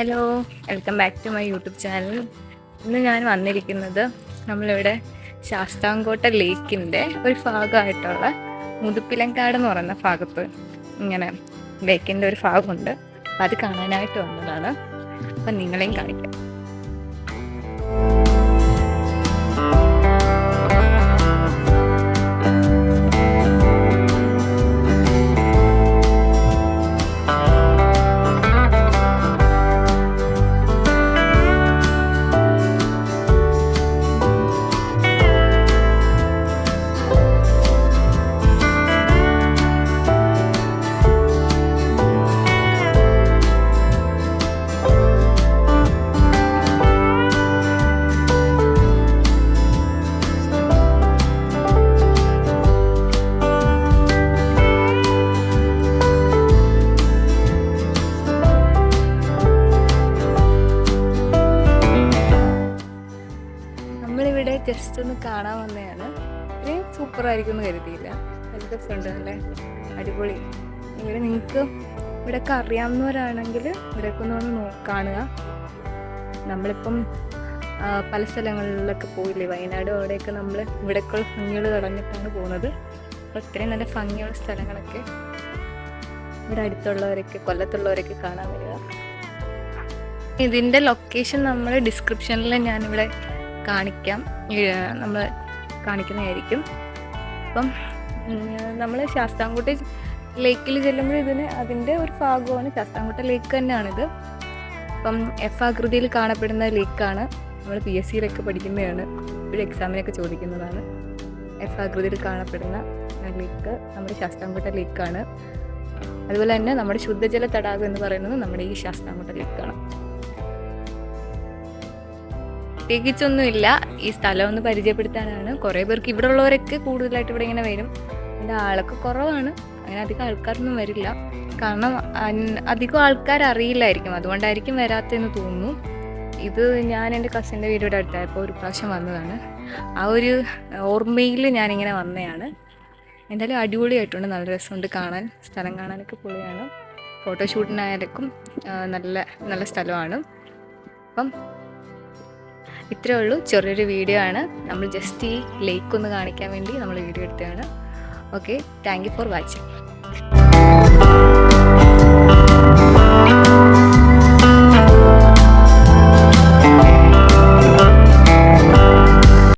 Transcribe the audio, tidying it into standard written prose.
Hello, welcome back to my YouTube channel. ഇന്ന് ഞാൻ വന്നിരിക്കുന്നത് നമ്മളിവിടെ ശാസ്താംകോട്ട ലേക്കിൻ്റെ ഒരു ഭാഗമായിട്ടുള്ള മുതുപ്പിലങ്കാട് എന്ന് പറയുന്ന ഭാഗത്ത് ഇങ്ങനെ ലേക്കിൻ്റെ ഒരു ഭാഗമുണ്ട്. അപ്പം അത് കാണാനായിട്ട് വന്നതാണ്. അപ്പം നിങ്ങളെയും കാണിക്കാം. നമ്മളിവിടെ ജസ്റ്റ് ഒന്ന് കാണാൻ വന്നതാണ്. ഇത്രയും സൂപ്പറായിരിക്കും എന്ന് കരുതിയില്ല. നല്ല രസമുണ്ട്, നല്ല അടിപൊളി. ഇവിടെ നിങ്ങൾക്ക് ഇവിടെയൊക്കെ അറിയാവുന്നവരാണെങ്കിൽ ഇവിടെയൊക്കെ ഒന്ന് കാണുക. നമ്മളിപ്പം പല സ്ഥലങ്ങളിലൊക്കെ പോയില്ലേ, വയനാട് അവിടെയൊക്കെ നമ്മൾ ഇവിടേക്കുള്ള ഭംഗികൾ കളഞ്ഞിട്ടാണ് പോകുന്നത്. അപ്പോൾ ഇത്രയും നല്ല ഭംഗിയുള്ള സ്ഥലങ്ങളൊക്കെ ഇവിടെ അടുത്തുള്ളവരൊക്കെ, കൊല്ലത്തുള്ളവരൊക്കെ കാണാൻ വരിക. ഇതിൻ്റെ ലൊക്കേഷൻ നമ്മൾ ഡിസ്ക്രിപ്ഷനിൽ ഞാനിവിടെ കാണിക്കാം, നമ്മൾ കാണിക്കുന്നതായിരിക്കും. അപ്പം നമ്മൾ ശാസ്താംകോട്ട ലേക്കിൽ ചെല്ലുമ്പോൾ അതിൻ്റെ ഒരു ഭാഗമാണ്. ശാസ്താംകോട്ട ലേക്ക് തന്നെയാണിത്. അപ്പം എഫ് ആകൃതിയിൽ കാണപ്പെടുന്ന ലേക്കാണ്. നമ്മൾ PSCയിലൊക്കെ പഠിക്കുന്നതാണ്, ഒരു എക്സാമിനൊക്കെ ചോദിക്കുന്നതാണ്. എഫ് ആകൃതിയിൽ കാണപ്പെടുന്ന ലേക്ക് നമ്മുടെ ശാസ്താംകോട്ട ലേക്കാണ്. അതുപോലെ തന്നെ നമ്മുടെ ശുദ്ധജല തടാകം എന്ന് പറയുന്നത് നമ്മുടെ ഈ ശാസ്താംകോട്ട ലേക്കാണ്. പ്രത്യേകിച്ചൊന്നുമില്ല, ഈ സ്ഥലം ഒന്ന് പരിചയപ്പെടുത്താനാണ്. കുറേ പേർക്ക് ഇവിടെ ഉള്ളവരൊക്കെ കൂടുതലായിട്ട് ഇവിടെ ഇങ്ങനെ വരും. അതിൻ്റെ ആളൊക്കെ കുറവാണ്, അങ്ങനെ അധികം ആൾക്കാരൊന്നും വരില്ല. കാരണം അധികം ആൾക്കാർ അറിയില്ലായിരിക്കും, അതുകൊണ്ടായിരിക്കും വരാത്തതെന്ന് തോന്നുന്നു. ഇത് ഞാൻ എൻ്റെ കസിൻ്റെ വീടിൻ്റെ അടുത്തായപ്പോൾ ഒരു പ്രാവശ്യം വന്നതാണ്. ആ ഒരു ഓർമ്മയിൽ ഞാനിങ്ങനെ വന്നതാണ്. എന്തായാലും അടിപൊളിയായിട്ടുണ്ട്, നല്ല രസമുണ്ട് കാണാൻ. സ്ഥലം കാണാനൊക്കെ പൊളിയാണ്. ഫോട്ടോഷൂട്ടിനായാലും നല്ല നല്ല സ്ഥലമാണ്. അപ്പം ഇത്രയേ ഉള്ളൂ, ചെറിയൊരു വീഡിയോ ആണ്. നമ്മൾ ജസ്റ്റ് ഈ ലേക്ക് ഒന്ന് കാണിക്കാൻ വേണ്ടി നമ്മൾ വീഡിയോ എടുത്തതാണ്. Okay, thank you for watching.